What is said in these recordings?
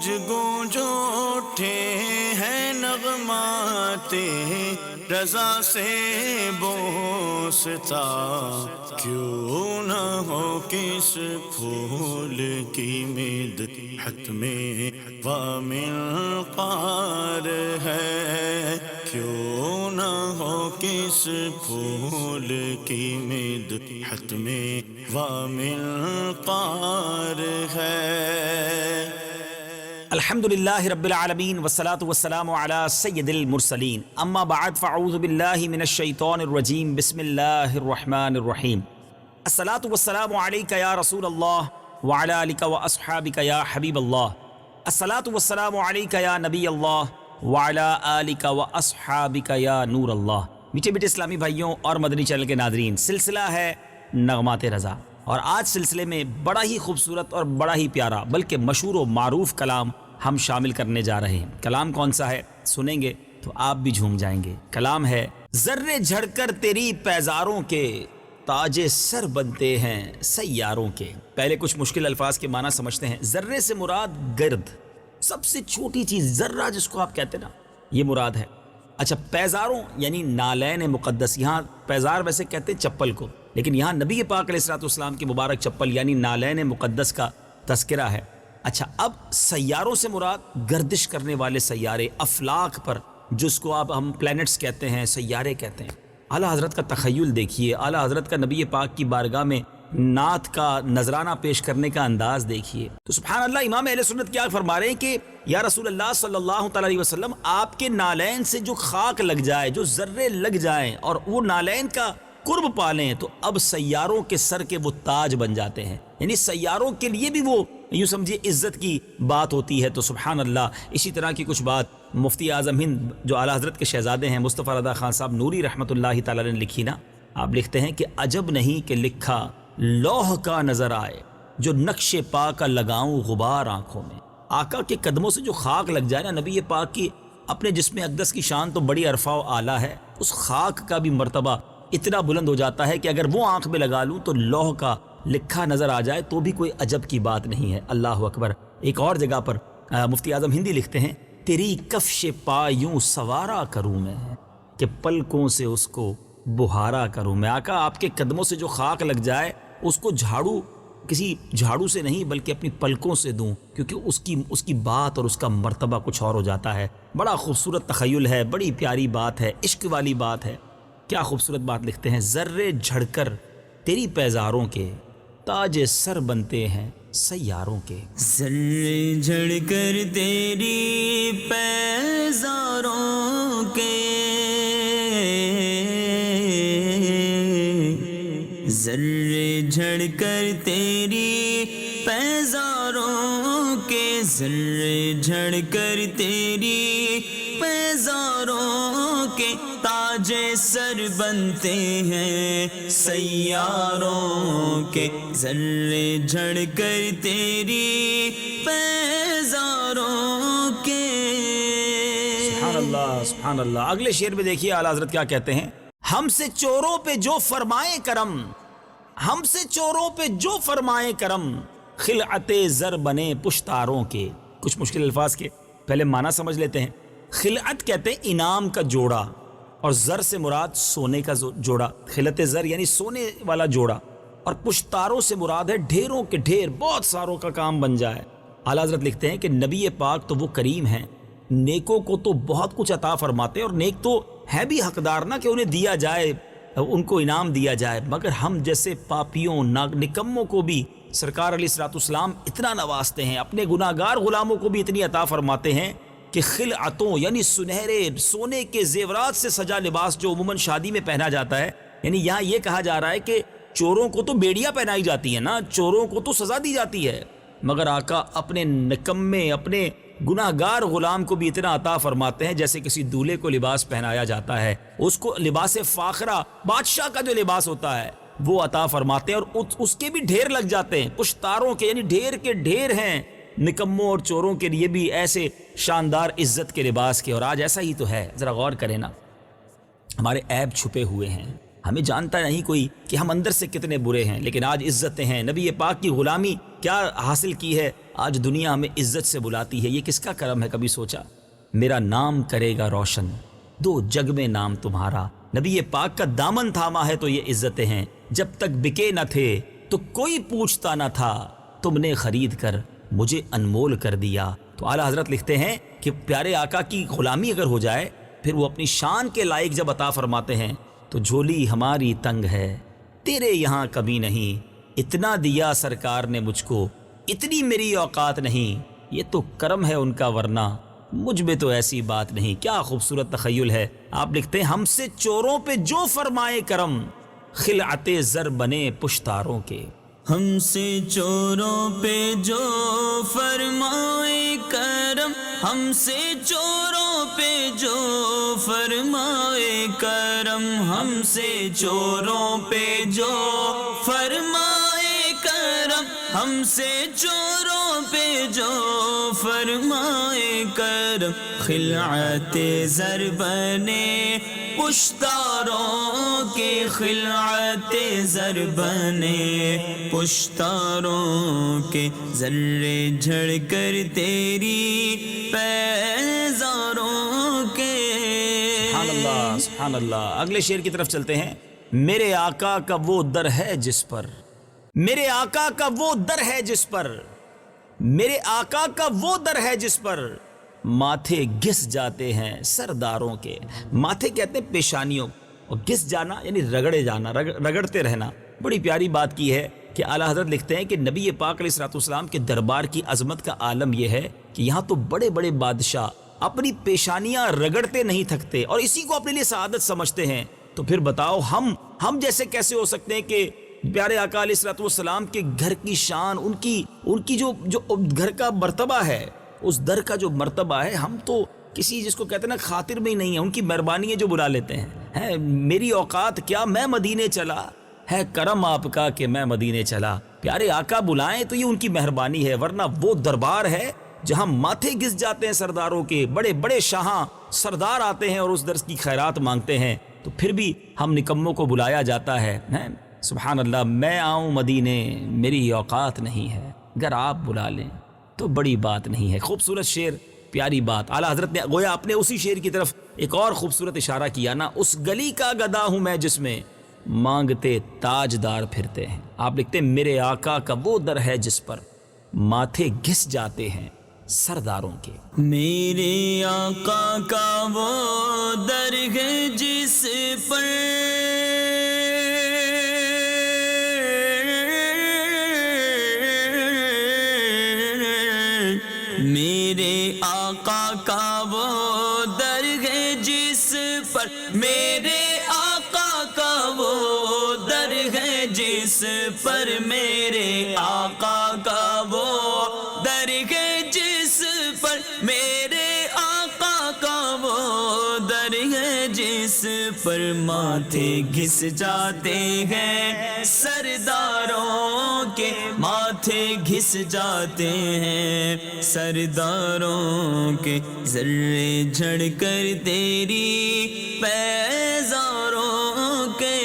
گونج گونج اٹھے ہیں نغمات رضا سے بوستا، کیوں نہ ہو کس پھول کی مدحت میں وامل قار ہے، کیوں نہ ہو کس پھول کی مدحت میں وامل قار ہے۔ الحمدللہ رب العالمین والصلاة والسلام علی سید المرسلین، اما بعد فاعوذ باللہ من الشیطان الرجیم، بسم اللہ الرحمن الرحیم۔ الصلاة والسلام علیک یا رسول اللہ وعلی آلک واصحابک یا حبیب اللہ، الصلاة والسلام علیک یا نبی اللہ وعلی آلک واصحابک یا نور اللہ۔ میٹھے میٹھے اسلامی بھائیوں اور مدنی چینل کے ناظرین، سلسلہ ہے نغمات رضا، اور آج سلسلے میں بڑا ہی خوبصورت اور بڑا ہی پیارا بلکہ مشہور و معروف کلام ہم شامل کرنے جا رہے ہیں۔ کلام کون سا ہے سنیں گے تو آپ بھی جھوم جائیں گے۔ کلام ہے: ذرے جھڑ کر تیری پیزاروں کے تاج سر بنتے ہیں سیاروں کے۔ پہلے کچھ مشکل الفاظ کے معنی سمجھتے ہیں۔ ذرے سے مراد گرد، سب سے چھوٹی چیز، ذرہ جس کو آپ کہتے ہیں نا، یہ مراد ہے۔ اچھا، پیزاروں یعنی نالین مقدس، یہاں پیزار ویسے کہتے ہیں چپل کو، لیکن یہاں نبی پاک علیہ الصلوۃ والسلام کی مبارک چپل یعنی نالین مقدس کا تذکرہ ہے۔ اچھا، اب سیاروں سے مراد گردش کرنے والے سیارے، افلاک پر، جس کو آپ ہم پلینٹس کہتے ہیں، سیارے کہتے ہیں۔ اعلیٰ حضرت کا تخیل دیکھیے، اعلیٰ حضرت کا نبی پاک کی بارگاہ میں نعت کا نذرانہ پیش کرنے کا انداز دیکھیے۔ تو سبحان اللہ، امام اہل سنت کیا فرما رہے ہیں کہ یا رسول اللہ صلی اللہ تعالی علیہ وسلم، آپ کے نالین سے جو خاک لگ جائے، جو ذرے لگ جائیں اور وہ نالین کا قرب پالیں، تو اب سیاروں کے سر کے وہ تاج بن جاتے ہیں، یعنی سیاروں کے لیے بھی وہ یوں سمجھیے عزت کی بات ہوتی ہے۔ تو سبحان اللہ، اسی طرح کی کچھ بات مفتی اعظم ہند جو اعلیٰ حضرت کے شہزادے ہیں مصطفیٰ رضا خان صاحب نوری رحمۃ اللہ تعالی نے لکھی نا، آپ لکھتے ہیں کہ عجب نہیں کہ لکھا لوح کا نظر آئے، جو نقش پا کا لگاؤں غبار آنکھوں میں۔ آقا کے قدموں سے جو خاک لگ جائے نا، نبی پاک کی اپنے جسم اقدس کی شان تو بڑی عرفہ و اعلیٰ ہے، اس خاک کا بھی مرتبہ اتنا بلند ہو جاتا ہے کہ اگر وہ آنکھ میں لگا لوں تو لوح کا لکھا نظر آ جائے تو بھی کوئی عجب کی بات نہیں ہے۔ اللہ اکبر۔ ایک اور جگہ پر مفتی اعظم ہندی لکھتے ہیں: تیری کفش پا یوں سوارا کروں میں کہ پلکوں سے اس کو بہارا کروں میں۔ آقا آپ کے قدموں سے جو خاک لگ جائے اس کو جھاڑو، کسی جھاڑو سے نہیں بلکہ اپنی پلکوں سے دوں، کیونکہ اس کی بات اور اس کا مرتبہ کچھ اور ہو جاتا ہے۔ بڑا خوبصورت تخیل ہے، بڑی پیاری بات ہے، عشق والی بات ہے۔ کیا خوبصورت بات لکھتے ہیں: ذرے جھڑ کر تیری پیزاروں کے تاج سر بنتے ہیں سیاروں کے۔ ذرے جھڑ کر تیری پیزاروں کے، ذرے جھڑ کر تیری پیزاروں کے، ذرے جھڑ کر تیری پیزاروں کے تاج سر بنتے ہیں سیاروں کے، ذرے جھڑ کر تیری پیزاروں کے۔ سبحان اللہ، سبحان اللہ۔ اگلے شعر میں دیکھیے اعلیٰ حضرت کیا کہتے ہیں: ہم سے چوروں پہ جو فرمائے کرم، ہم سے چوروں پہ جو فرمائے کرم، خلعت زر بنے پشتاروں کے۔ کچھ مشکل الفاظ کے پہلے معنی سمجھ لیتے ہیں۔ خلعت کہتے ہیں انعام کا جوڑا، اور زر سے مراد سونے کا جوڑا، خلعت زر یعنی سونے والا جوڑا، اور پشتاروں سے مراد ہے ڈھیروں کے ڈھیر، بہت ساروں کا کام بن جائے۔ اعلیٰ حضرت لکھتے ہیں کہ نبی پاک تو وہ کریم ہیں، نیکوں کو تو بہت کچھ عطا فرماتے ہیں، اور نیک تو ہے بھی حقدار نہ کہ انہیں دیا جائے، ان کو انعام دیا جائے، مگر ہم جیسے پاپیوں نکموں کو بھی سرکار علیہ الصلوۃ والسلام اتنا نوازتے ہیں، اپنے گناہ گار غلاموں کو بھی اتنی عطا فرماتے ہیں کہ خلعتوں یعنی سنہرے سونے کے زیورات سے سجا لباس جو عموماً شادی میں پہنا جاتا ہے، یعنی یہاں یہ کہا جا رہا ہے کہ چوروں کو تو بیڑیاں پہنائی جاتی ہیں نا، چوروں کو تو سزا دی جاتی ہے، مگر آقا اپنے نکمے، اپنے گناہ گار غلام کو بھی اتنا عطا فرماتے ہیں جیسے کسی دولہے کو لباس پہنایا جاتا ہے، اس کو لباس فاخرہ، بادشاہ کا جو لباس ہوتا ہے وہ عطا فرماتے ہیں، اور اس کے بھی ڈھیر لگ جاتے ہیں، پشتاروں کے یعنی ڈھیر کے ڈھیر ہیں نکموں اور چوروں کے لیے بھی ایسے شاندار عزت کے لباس کے۔ اور آج ایسا ہی تو ہے، ذرا غور کریں نا، ہمارے عیب چھپے ہوئے ہیں، ہمیں جانتا نہیں کوئی کہ ہم اندر سے کتنے برے ہیں، لیکن آج عزتیں ہیں، نبی پاک کی غلامی کیا حاصل کی ہے، آج دنیا ہمیں عزت سے بلاتی ہے۔ یہ کس کا کرم ہے؟ کبھی سوچا؟ میرا نام کرے گا روشن دو جگ میں نام تمہارا، نبی پاک کا دامن تھاما ہے تو یہ عزتیں ہیں۔ جب تک بکے نہ تھے تو کوئی پوچھتا نہ تھا، تم نے خرید کر مجھے انمول کر دیا۔ تو اعلیٰ حضرت لکھتے ہیں کہ پیارے آقا کی غلامی اگر ہو جائے پھر وہ اپنی شان کے لائق جب عطا فرماتے ہیں تو جھولی ہماری تنگ ہے تیرے یہاں کبھی نہیں، اتنا دیا سرکار نے مجھ کو، اتنی میری اوقات نہیں، یہ تو کرم ہے ان کا ورنہ مجھ میں تو ایسی بات نہیں۔ کیا خوبصورت تخیل ہے۔ آپ لکھتے ہیں ہم سے چوروں پہ جو فرمائے کرم، خلعت زر بنے پشتاروں کے۔ ہم سے چوروں پہ جو فرمائے کرم، ہم سے چوروں پہ جو فرمائے کرم، ہم سے چوروں پہ جو فرمائے کرم، ہم سے چوروں پہ جو فرمائے کرم، خلعت زر بنے پشتاروں کے، خلعت زر بنے پشتاروں کے، ذرے جھڑ کر تیری پیزاروں کے۔ سبحان اللہ سبحان اللہ۔ اگلے شعر کی طرف چلتے ہیں۔ میرے آقا کا وہ در ہے جس پر، میرے آقا کا وہ در ہے جس پر، میرے آقا کا وہ در ہے جس پر ماتھے گھس جاتے ہیں سرداروں کے۔ ماتھے کہتے ہیں پیشانیوں، اور گھس جانا یعنی رگڑے جانا، رگڑتے رہنا۔ بڑی پیاری بات کی ہے کہ اعلیٰ حضرت لکھتے ہیں کہ نبی پاک علیہ السلام کے دربار کی عظمت کا عالم یہ ہے کہ یہاں تو بڑے بڑے بادشاہ اپنی پیشانیاں رگڑتے نہیں تھکتے اور اسی کو اپنے لیے سعادت سمجھتے ہیں۔ تو پھر بتاؤ ہم جیسے کیسے ہو سکتے ہیں کہ پیارے آقا علیہ السلام کے گھر کی شان، ان کی جو گھر کا مرتبہ ہے، اس در کا جو مرتبہ ہے، ہم تو کسی جس کو کہتے ہیں نا خاطر میں ہی نہیں ہے، ان کی مہربانی ہے جو بلا لیتے ہیں۔ میری اوقات کیا میں مدینے چلا، ہے کرم آپ کا کہ میں مدینے چلا۔ پیارے آقا بلائیں تو یہ ان کی مہربانی ہے، ورنہ وہ دربار ہے جہاں ماتھے گھس جاتے ہیں سرداروں کے، بڑے بڑے شاہاں سردار آتے ہیں اور اس درس کی خیرات مانگتے ہیں، تو پھر بھی ہم نکموں کو بلایا جاتا ہے۔ سبحان اللہ، میں آؤں مدینے میری اوقات نہیں ہے، اگر آپ بلا لیں تو بڑی بات نہیں ہے۔ خوبصورت شعر، پیاری بات۔ اعلیٰ حضرت نے گویا اپنے اسی شعر کی طرف ایک اور خوبصورت اشارہ کیا نا، اس گلی کا گدا ہوں میں جس میں مانگتے تاجدار پھرتے ہیں۔ آپ لکھتے ہیں میرے آقا کا وہ در ہے جس پر ماتھے گھس جاتے ہیں سرداروں کے۔ میرے آقا کا وہ در ہے جس پر میرے آقا کا وہ در ہے جس پر، میرے آقا کا وہ در ہے جس پر، میرے آقا کا وہ در ہے جس پر، میرے آقا کا وہ در ہے جس پر ماتھے گھس جاتے ہیں سرداروں کے، ماتھے گھس جاتے ہیں سرداروں کے، ذرے جھڑ کر تیری پیزاروں کے۔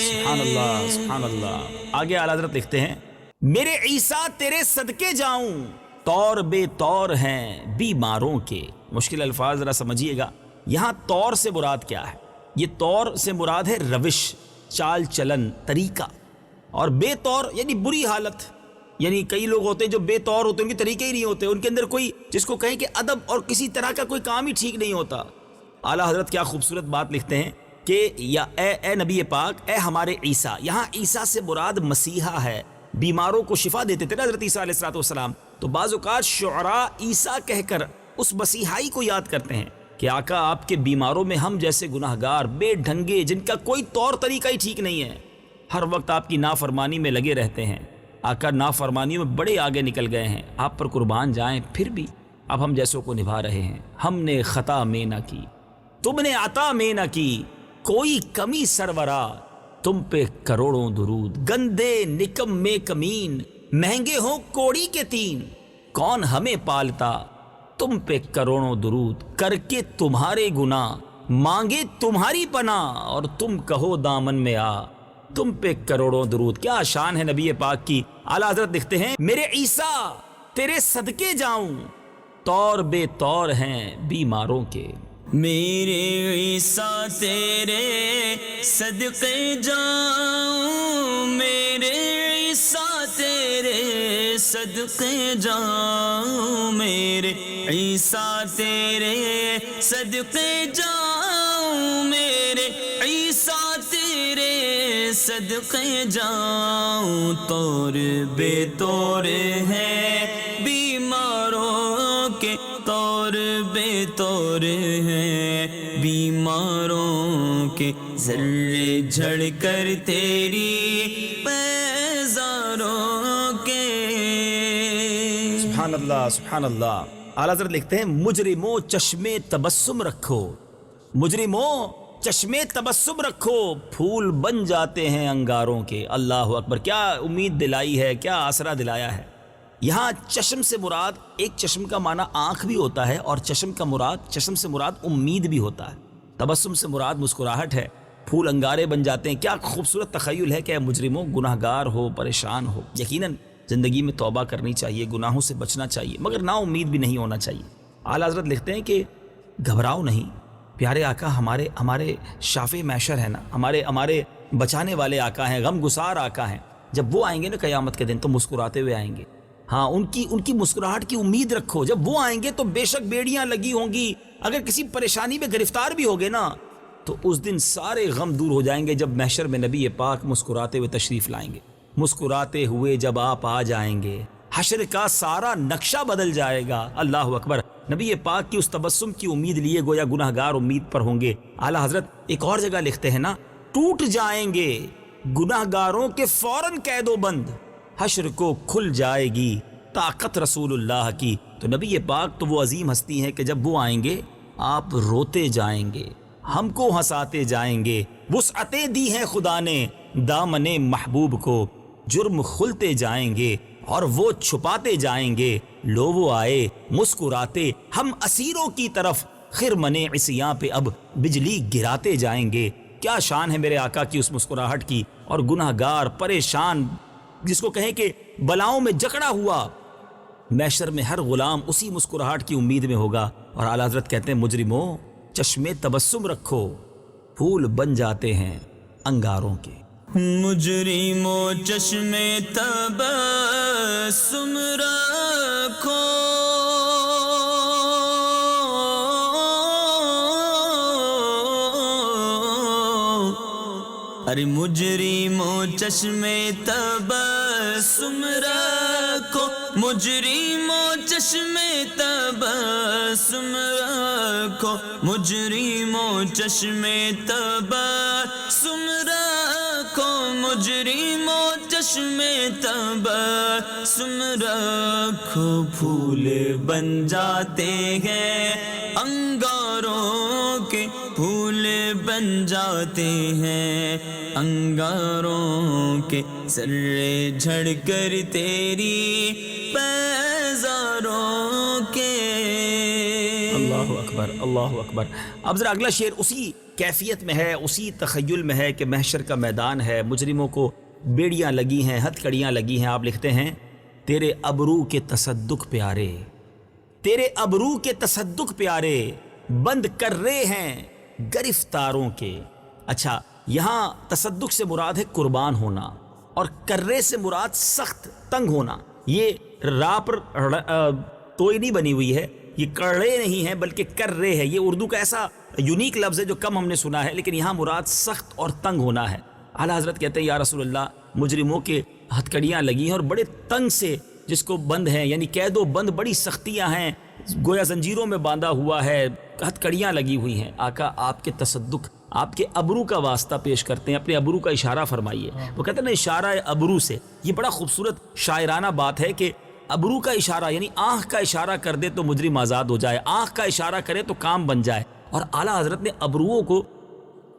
سبحان اللہ سبحان اللہ۔ آگے اعلیٰ حضرت لکھتے ہیں میرے عیسیٰ تیرے صدقے جاؤں، طور بے طور ہیں بیماروں کے۔ مشکل الفاظ ذرا سمجھیے گا، یہاں طور سے مراد کیا ہے؟ یہ طور سے مراد ہے روش، چال چلن، طریقہ، اور بے طور یعنی بری حالت۔ یعنی کئی لوگ ہوتے ہیں جو بے طور ہوتے ہیں، ان کے طریقے ہی نہیں ہوتے، ان کے اندر کوئی جس کو کہیں کہ ادب اور کسی طرح کا کوئی کام ہی ٹھیک نہیں ہوتا۔ اعلیٰ حضرت کیا خوبصورت بات لکھتے ہیں کہ یا اے نبی پاک، اے ہمارے عیسیٰ۔ یہاں عیسیٰ سے مراد مسیحا ہے، بیماروں کو شفا دیتے تھے نا حضرت عیسیٰ علیہ السلام۔ تو بعض اوقات شعراء عیسیٰ کہہ کر اس مسیحائی کو یاد کرتے ہیں کہ آقا آپ کے بیماروں میں ہم جیسے گناہگار بے ڈھنگے، جن کا کوئی طور طریقہ ہی ٹھیک نہیں ہے، ہر وقت آپ کی نافرمانی میں لگے رہتے ہیں۔ آقا نافرمانیوں میں بڑے آگے نکل گئے ہیں، آپ پر قربان جائیں، پھر بھی اب ہم جیسوں کو نبھا رہے ہیں۔ ہم نے خطا میں نہ کی، تم نے عطا میں نہ کی، کوئی کمی سرورا، تم پہ کروڑوں درود۔ گندے نکم میں کمین، مہنگے ہوں کوڑی کے تین، کون ہمیں پالتا، تم پہ کروڑوں درود۔ کر کے تمہارے گناہ مانگے تمہاری پناہ اور تم کہو دامن میں آ، تم پہ کروڑوں درود۔ کیا شان ہے نبی پاک کی۔ اعلیٰ حضرت لکھتے ہیں میرے عیسیٰ تیرے صدقے جاؤں، طور بے طور ہیں بیماروں کے۔ میرے عیسیٰ تیرے صدقے جاؤں، میرے عیسیٰ تیرے صدقے جاؤں، میرے عیسیٰ تیرے صدقے جاؤں، میرے عیسیٰ تیرے صدقے جاؤں، طور بے طور ہے بیماروں کے، طور بے طور ہیں بیماروں کے، ذرے جھڑ کر تیری پیزاروں کے۔ سبحان اللہ سبحان اللہ۔ اعلیٰ حضرت لکھتے ہیں مجرموں چشمے تبسم رکھو، مجرموں چشمے تبسم رکھو، پھول بن جاتے ہیں انگاروں کے۔ اللہ اکبر، کیا امید دلائی ہے، کیا آسرا دلایا ہے۔ یہاں چشم سے مراد، ایک چشم کا معنی آنکھ بھی ہوتا ہے اور چشم سے مراد امید بھی ہوتا ہے۔ تبسم سے مراد مسکراہٹ ہے، پھول انگارے بن جاتے ہیں۔ کیا خوبصورت تخیل ہے کہ اے مجرموں، گناہ گار ہو، پریشان ہو، یقیناً زندگی میں توبہ کرنی چاہیے، گناہوں سے بچنا چاہیے، مگر نا امید بھی نہیں ہونا چاہیے۔ اعلیٰ حضرت لکھتے ہیں کہ گھبراؤ نہیں، پیارے آقا ہمارے شافع محشر ہیں نا، ہمارے بچانے والے آقا ہیں، غم گسار آقا ہیں۔ جب وہ آئیں گے نا قیامت کے دن تو مسکراتے ہوئے آئیں گے۔ ہاں، ان کی مسکراہٹ کی امید رکھو۔ جب وہ آئیں گے تو بے شک بیڑیاں لگی ہوں گی، اگر کسی پریشانی میں گرفتار بھی ہوگے نا تو اس دن سارے غم دور ہو جائیں گے جب محشر میں نبی پاک مسکراتے ہوئے تشریف لائیں گے۔ مسکراتے ہوئے جب آپ آ جائیں گے، حشر کا سارا نقشہ بدل جائے گا۔ اللہ اکبر، نبی پاک کی اس تبسم کی امید لیے گویا گناہ گار امید پر ہوں گے۔ اعلیٰ حضرت ایک اور جگہ لکھتے ہیں نا، ٹوٹ جائیں گے گناہ گاروں کے فوراً قید و بند، حشر کو کھل جائے گی طاقت رسول اللہ کی۔ تو نبی پاک تو وہ عظیم ہستی ہیں کہ جب وہ آئیں گے آپ روتے جائیں گے، ہم کو ہنساتے جائیں گے۔ وسعتیں دی ہیں خدا نے دامن محبوب کو، جرم کھلتے جائیں گے اور وہ چھپاتے جائیں گے۔ لو وہ آئے مسکراتے ہم اسیروں کی طرف، خرمن عصیاں پہ اب بجلی گراتے جائیں گے۔ کیا شان ہے میرے آقا کی اس مسکراہٹ کی۔ اور گناہ گار پریشان، جس کو کہیں کہ بلاؤں میں جکڑا ہوا، محشر میں ہر غلام اسی مسکراہٹ کی امید میں ہوگا۔ اور اعلیٰ حضرت کہتے ہیں مجرموں چشمے تبسم رکھو، پھول بن جاتے ہیں انگاروں کے۔ مجرموں چشمے تبسم رکھو، ارے مجرموں چشمے تبسم رکھو، مجرموں چشمے تبسم رکھو، مجرموں چشمے تبسم رکھو، مجرموں چشمے تبسم رکھو، پھول بن جاتے ہیں انگاروں کے، پھول بن جاتے ہیں انگاروں کے، سرے جھڑ کر تیری پیزاروں کے۔ اللہ اکبر اللہ اکبر۔ اب ذرا اگلا شعر اسی کیفیت میں ہے، اسی تخیل میں ہے کہ محشر کا میدان ہے، مجرموں کو بیڑیاں لگی ہیں، ہتھ کڑیاں لگی ہیں۔ آپ لکھتے ہیں تیرے ابرو کے تصدق پیارے، تیرے ابرو کے تصدق پیارے، بند کر رہے ہیں گرفتاروں کے۔ اچھا، یہاں تصدق سے مراد ہے قربان ہونا، اور کرے سے مراد سخت تنگ ہونا۔ یہ را پر توئی نہیں بنی ہوئی ہے، یہ کرے نہیں ہے بلکہ کر رہے ہے۔ یہ اردو کا ایسا یونیک لفظ ہے جو کم ہم نے سنا ہے، لیکن یہاں مراد سخت اور تنگ ہونا ہے۔ اعلیٰ حضرت کہتے ہیں یا رسول اللہ، مجرموں کے ہتھکڑیاں لگی ہیں اور بڑے تنگ سے جس کو بند ہیں، یعنی قید و بند، بڑی سختیاں ہیں، گویا زنجیروں میں باندھا ہوا ہے، ہتھکڑیاں لگی ہوئی ہیں۔ آقا آپ کے تصدق، آپ کے ابرو کا واسطہ پیش کرتے ہیں، اپنے ابرو کا اشارہ فرمائیے۔ وہ کہتے ہیں نا اشارہ ابرو سے، یہ بڑا خوبصورت شاعرانہ بات ہے کہ ابرو کا اشارہ، یعنی آنکھ کا اشارہ کر دے تو مجرم آزاد ہو جائے، آنکھ کا اشارہ کرے تو کام بن جائے۔ اور اعلیٰ حضرت نے ابروؤں کو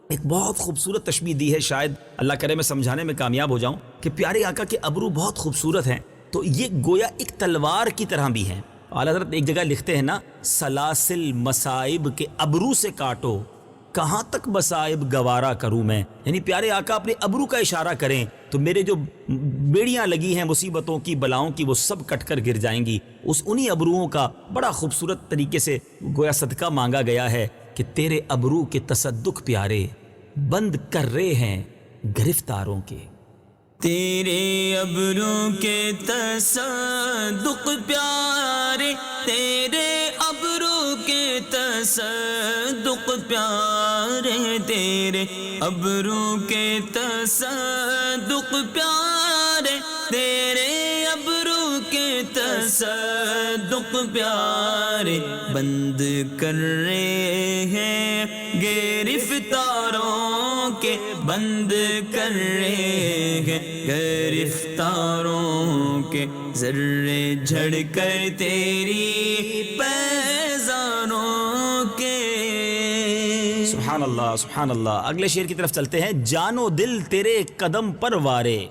ایک بہت خوبصورت تشبیہ دی ہے، شاید اللہ کرے میں سمجھانے میں کامیاب ہو جاؤں، کہ پیارے آقا کے ابرو بہت خوبصورت ہیں، تو یہ گویا ایک تلوار کی طرح بھی ہیں۔ اعلیٰ حضرت ایک جگہ لکھتے ہیں نا، سلاسل مصائب کے ابرو سے کاٹو، کہاں تک مصائب گوارا کروں میں، یعنی پیارے آقا اپنے ابرو کا اشارہ کریں تو میرے جو بیڑیاں لگی ہیں مصیبتوں کی بلاؤں کی وہ سب کٹ کر گر جائیں گی۔ انہی ابروؤں کا بڑا خوبصورت طریقے سے گویا صدقہ مانگا گیا ہے کہ تیرے ابرو کے تصدق پیارے بند کر رہے ہیں گرفتاروں کے۔ تیرے ابرو کے تصدق پیارے، تیرے ابرو کے تصدق پیارے، تیرے ابرو کے تصدق پیارے، تیرے ابرو کے تصدق پیارے، بند کر رہے ہیں گرفتاروں کے، بند کر رہے ہیں گرفتاروں کے، ذرے جھڑ کر تیری پیزانوں کے۔ سبحان اللہ سبحان اللہ۔ اگلے شعر کی طرف چلتے ہیں۔ جان و دل تیرے قدم پر وارے،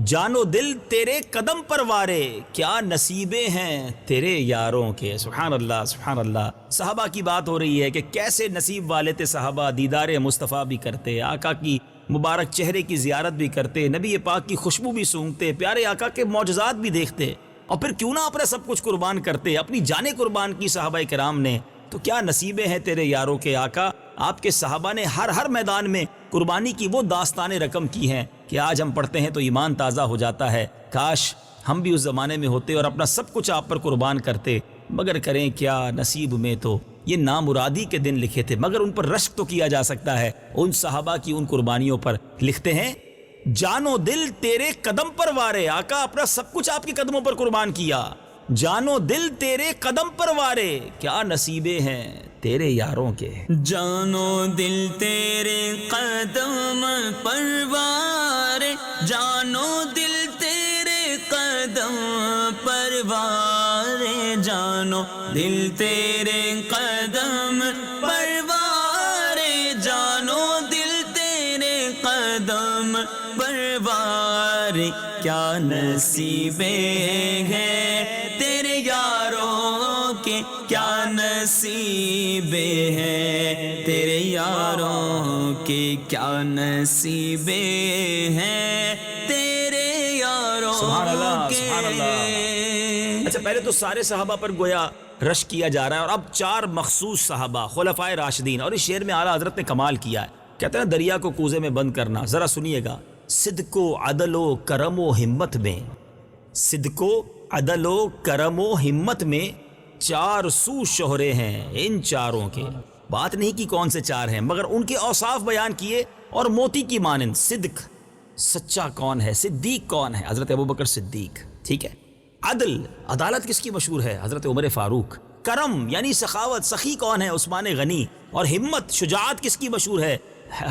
جان و دل تیرے قدم پر وارے، کیا نصیبیں ہیں تیرے یاروں کے۔ سبحان اللہ سبحان اللہ۔ صحابہ کی بات ہو رہی ہے کہ کیسے نصیب والے تھے صحابہ، دیدار مصطفیٰ بھی کرتے، آقا کی مبارک چہرے کی زیارت بھی کرتے، نبی پاک کی خوشبو بھی سونگتے، پیارے آقا کے معجزات بھی دیکھتے، اور پھر کیوں نہ اپنا سب کچھ قربان کرتے، اپنی جانیں قربان کی صحابہ کرام نے۔ تو کیا نصیبیں ہیں تیرے یاروں کے آقا۔ آپ کے صحابہ نے ہر میدان میں قربانی کی وہ داستانیں رقم کی ہیں کہ آج ہم پڑھتے ہیں تو ایمان تازہ ہو جاتا ہے۔ کاش ہم بھی اس زمانے میں ہوتے اور اپنا سب کچھ آپ پر قربان کرتے، مگر کریں کیا، نصیب میں تو یہ نامرادی کے دن لکھے تھے، مگر ان پر رشک تو کیا جا سکتا ہے ان صحابہ کی ان قربانیوں پر۔ لکھتے ہیں جان و دل تیرے قدم پر وارے، آقا اپنا سب کچھ آپ کے قدموں پر قربان کیا، جان و دل تیرے قدم پر وارے، کیا نصیبیں ہیں تیرے یاروں کے۔ جان و دل تیرے قدم پر وارے، جان و دل تیرے قدم پر وارے، جان و دل تیرے قدم پر وارے، جان و دل تیرے قدم پر وارے، کیا نصیبیں ہیں تیرے یاروں کے، کیا نصیبیں ہیں تیرے یاروں کے، کیا نصیبیں ہیں تیرے یاروں سبحان اللہ سبحان کے۔ اللہ۔ اچھا پہلے تو سارے صحابہ پر گویا رش کیا جا رہا ہے، اور اب 4 مخصوص صحابہ خلفائے راشدین، اور اس شعر میں اعلیٰ حضرت نے کمال کیا ہے۔ کہتے ہیں دریا کو کوزے میں بند کرنا، ذرا سنیے گا۔ صدق و عدل و کرم و ہمت میں، صدق و عدل و کرم و ہمت میں 4 سو شہرے ہیں ان چاروں کے۔ بات نہیں کی کون سے 4 ہیں، مگر ان کے اوصاف بیان کیے، اور موتی کی مانند صدق، سچا کون ہے، صدیق کون ہے، حضرت ابوبکر صدیق، ٹھیک ہے۔ عدل، عدالت کس کی مشہور ہے، حضرت عمر فاروق۔ کرم یعنی سخاوت، سخی کون ہے، عثمان غنی۔ اور ہمت، شجاعت کس کی مشہور ہے،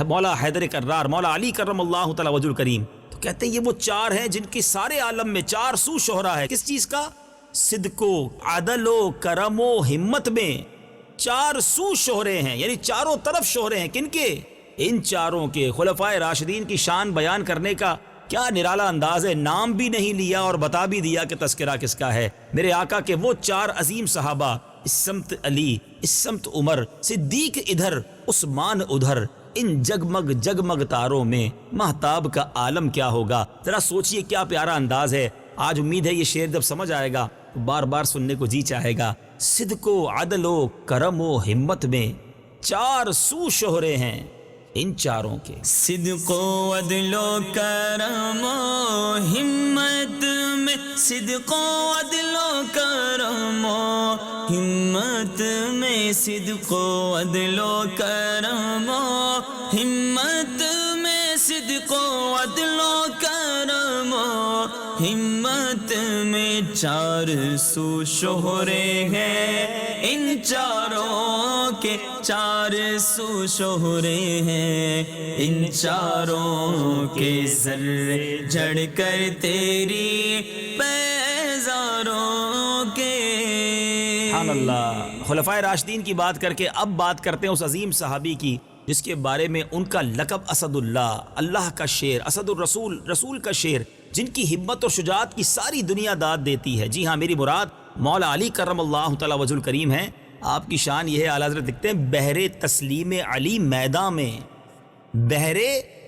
مولا حیدر کرار، مولا علی کرم اللہ تعالی وجہ الکریم۔ تو کہتے ہیں یہ وہ 4 ہیں جن کی سارے عالم میں 4 سو شہرا ہے، کس چیز کا، صدق و عدل و کرم و ہمت میں 4 سو شہرے ہیں، یعنی چاروں طرف شہرے ہیں، کن کے، ان چاروں کے۔ خلفائے راشدین کی شان بیان کرنے کا کیا نرالا انداز ہے، نام بھی نہیں لیا اور بتا بھی دیا کہ تذکرہ کس کا ہے۔ میرے آقا کے وہ 4 عظیم صحابہ، اس سمت علی، اس سمت عمر، صدیق ادھر، عثمان ادھر، ان جگمگ جگمگ تاروں میں مہتاب کا عالم کیا ہوگا۔ ذرا سوچئے کیا پیارا انداز ہے۔ آج امید ہے یہ شعر جب سمجھ آئے گا تو بار بار سننے کو جی چاہے گا۔ صدق و عدل و کرم و ہمت میں 4 سو شہرے ہیں ان چاروں کے۔ صدق و عدل و کرم و ہمت میں، صدق و عدل و کرم و ہمت میں، صدق و عدل و کرم و ہمت میں، صدق و عدل و کرم و ہمت میں 4 سو شہرے ہیں ان چاروں کے، 4 سو شہرے ہیں ان چاروں کے، ذرے جھڑ کر تیری پیزاروں کے۔ سبحان اللہ۔ خلفائے راشدین کی بات کر کے اب بات کرتے ہیں اس عظیم صحابی کی جس کے بارے میں ان کا لقب اسد اللہ، اللہ کا شیر، اسد الرسول، رسول کا شیر، جن کی ہمت اور شجاعت کی ساری دنیا داد دیتی ہے۔ جی ہاں، میری مراد مولا علی کرم اللہ تعالی وجہ الکریم ہیں۔ آپ کی شان یہ ہے، اعلیٰ حضرت لکھتے ہیں بحر تسلیم علی میدان میں، بحر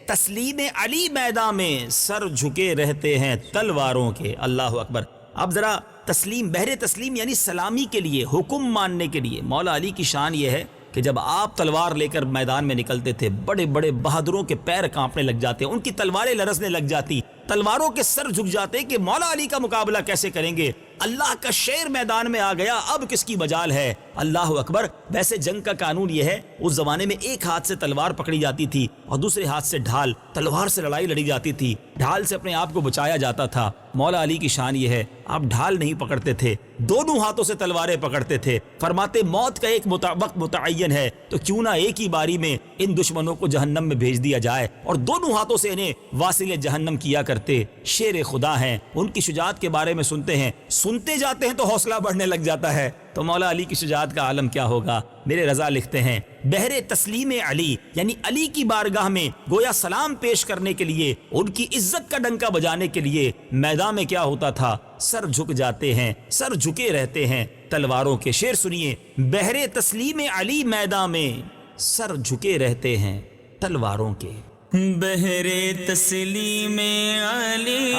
تسلیم علی میدان میں سر جھکے رہتے ہیں تلواروں کے۔ اللہ اکبر۔ اب ذرا تسلیم، بحر تسلیم یعنی سلامی کے لیے، حکم ماننے کے لیے۔ مولا علی کی شان یہ ہے کہ جب آپ تلوار لے کر میدان میں نکلتے تھے، بڑے بڑے بہادروں کے پیر کانپنے لگ جاتے، ان کی تلواریں لرزنے لگ جاتی، تلواروں کے سر جھک جاتے کہ مولا علی کا مقابلہ کیسے کریں گے، اللہ کا شیر میدان میں آ گیا، اب کس کی مجال ہے۔ اللہ اکبر۔ ویسے جنگ کا قانون یہ ہے، اس زمانے میں ایک ہاتھ سے تلوار پکڑی جاتی تھی اور دوسرے ہاتھ سے ڈھال، تلوار سے لڑائی لڑی جاتی تھی، ڈھال سے اپنے آپ کو بچایا جاتا تھا۔ مولا علی کی شان یہ ہے، آپ ڈھال نہیں پکڑتے تھے، دونوں ہاتھوں سے تلواریں پکڑتے تھے، فرماتے موت کا ایک وقت متعین ہے تو کیوں نہ ایک ہی باری میں ان دشمنوں کو جہنم میں بھیج دیا جائے، اور دونوں ہاتھوں سے انہیں واصل جہنم کیا کرتے۔ شیر خدا ہیں، ان کی شجاعت کے بارے میں سنتے ہیں، سنتے جاتے ہیں تو حوصلہ بڑھنے لگ جاتا ہے، تو مولا علی کی شجاعت کا عالم کیا ہوگا۔ میرے رضا لکھتے ہیں بحر تسلیم علی یعنی علی کی بارگاہ میں گویا سلام پیش کرنے کے لیے، ان کی عزت کا ڈنکا بجانے کے لیے میدان میں کیا ہوتا تھا، سر جھک جاتے ہیں، سر جھکے رہتے ہیں تلواروں کے۔ شعر سنیے، بحر تسلیم علی میدان میں سر جھکے رہتے ہیں تلواروں کے۔ بحر تسلیم علی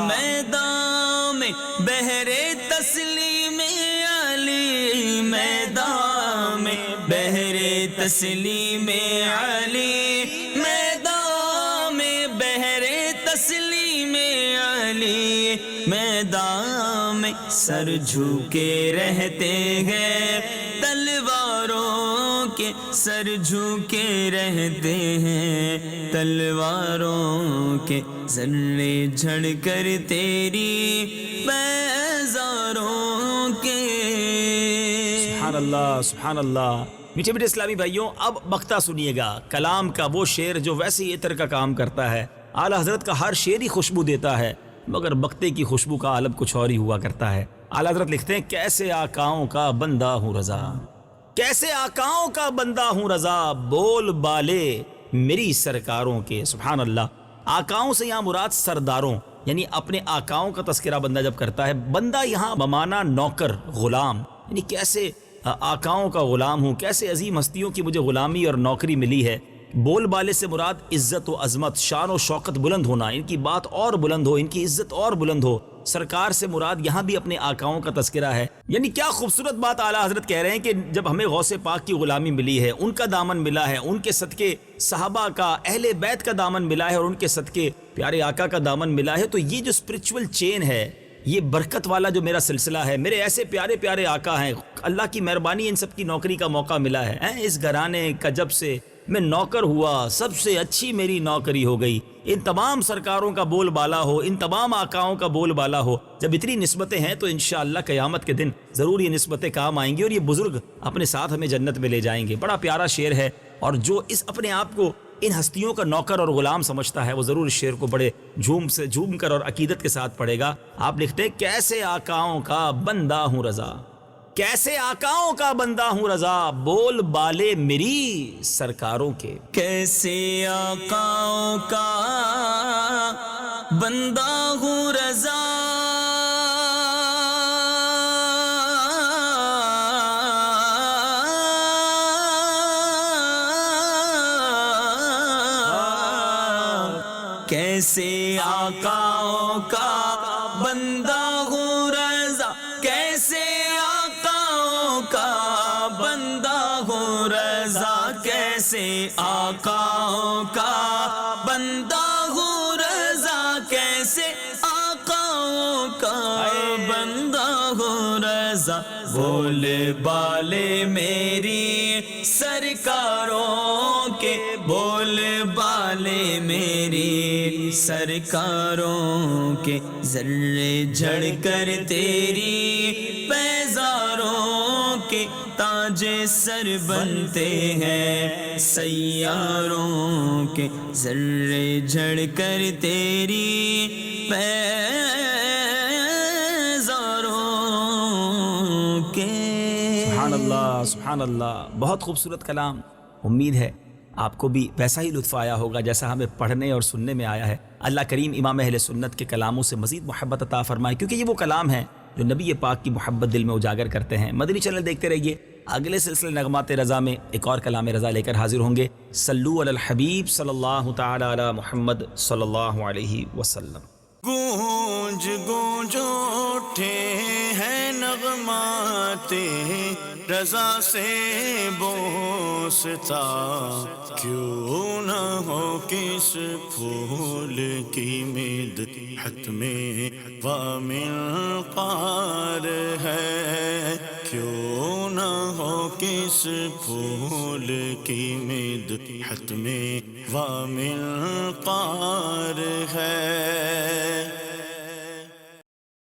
میدان میں، بحر تسلیم علی میدان میں، بحر تسلیم علی میدان میں، بحر تسلیم علی میدان میں سر جھکے رہتے ہیں تلواروں کے، سر جھکے رہتے ہیں تلواروں کے، ذرے جھڑ کر تیری بیزاروں کے۔ سبحان اللہ، سبحان اللہ۔ میٹھے میٹھے اسلامی بھائیوں، اب بختہ سنیے گا، کلام کا وہ شعر جو ویسے عطر کا کام کرتا ہے۔ اعلیٰ حضرت کا ہر شعر ہی خوشبو دیتا ہے، مگر بختے کی خوشبو کا عالم کچھ اور ہی ہوا کرتا ہے۔ اعلیٰ حضرت لکھتے ہیں کیسے آقاؤں کا بندہ ہوں رضا، کیسے آقاؤں کا بندہ ہوں رضا، بول بالے میری سرکاروں کے۔ سبحان اللہ۔ آقاؤں سے یہاں مراد سرداروں، یعنی اپنے آقاؤں کا تذکرہ بندہ جب کرتا ہے، بندہ یہاں بمانا نوکر، غلام، یعنی کیسے آقاؤں کا غلام ہوں، کیسے عظیم ہستیوں کی مجھے غلامی اور نوکری ملی ہے۔ بول بالے سے مراد عزت و عظمت، شان و شوکت بلند ہونا، ان کی بات اور بلند ہو، ان کی عزت اور بلند ہو۔ سرکار سے مراد یہاں بھی اپنے آقاؤں کا تذکرہ ہے۔ یعنی کیا خوبصورت بات اعلیٰ حضرت کہہ رہے ہیں کہ جب ہمیں غوث پاک کی غلامی ملی ہے، ان کا دامن ملا ہے، ان کے صدقے صحابہ کا، اہل بیت کا دامن ملا ہے، اور ان کے صدقے پیارے آقا کا دامن ملا ہے، تو یہ جو اسپرچول چین ہے، یہ برکت والا جو میرا سلسلہ ہے، میرے ایسے پیارے پیارے آقا ہیں، اللہ کی مہربانی ان سب کی نوکری کا موقع ملا ہے۔ اس گھرانے کا جب سے میں نوکر ہوا، سب سے اچھی میری نوکری ہو گئی۔ ان تمام سرکاروں کا بول بالا ہو، ان تمام آقاؤں کا بول بالا ہو۔ جب اتنی نسبتیں ہیں تو انشاءاللہ قیامت کے دن ضرور یہ نسبتیں کام آئیں گی، اور یہ بزرگ اپنے ساتھ ہمیں جنت میں لے جائیں گے۔ بڑا پیارا شعر ہے، اور جو اس اپنے آپ کو ان ہستیوں کا نوکر اور غلام سمجھتا ہے، وہ ضرور اس شعر کو بڑے جھوم کر اور عقیدت کے ساتھ پڑھے گا۔ آپ لکھتے ہیں کیسے آقاؤں کا بندہ ہوں رضا، کیسے آقاؤں کا بندہ ہوں رضا، بول بالے میری سرکاروں کے۔ کیسے آقاؤں کا بندہ ہوں رضا، کیسے آقاؤں کا بندہ ہوں رضا، کیسے آقاؤں کا بندہ ہوں رضا، کیسے آقاؤں کا بندہ ہوں رضا، کیسے آقاؤں کا بندہ ہوں رضا، بول بالے میری سرکاروں کے، بول بالے میری سرکاروں کے، ذرے جھڑ کر تیری پیزاروں کے، تاج سر بنتے ہیں سیاروں کے، ذرے جھڑ کر تیری پیزاروں کے۔ سبحان اللہ، سبحان اللہ۔ بہت خوبصورت کلام، امید ہے آپ کو بھی ویسا ہی لطف آیا ہوگا جیسا ہمیں پڑھنے اور سننے میں آیا ہے۔ اللہ کریم امام اہل سنت کے کلاموں سے مزید محبت عطا فرمائے، کیونکہ یہ وہ کلام ہیں جو نبی پاک کی محبت دل میں اجاگر کرتے ہیں۔ مدنی چینل دیکھتے رہیے، اگلے سلسلے نغمات رضا میں ایک اور کلام رضا لے کر حاضر ہوں گے۔ صلو علی الحبیب صلی اللہ تعالی علی محمد صلی اللہ علیہ وسلم۔ گونج گونج اٹھے ہیں نغمات رضا سے بوستا، کیوں نہ ہو کس پھول کی مدحت میں ومنقار ہے، کیوں نہ ہو کس پھول کی مدحت میں ومنقار ہے۔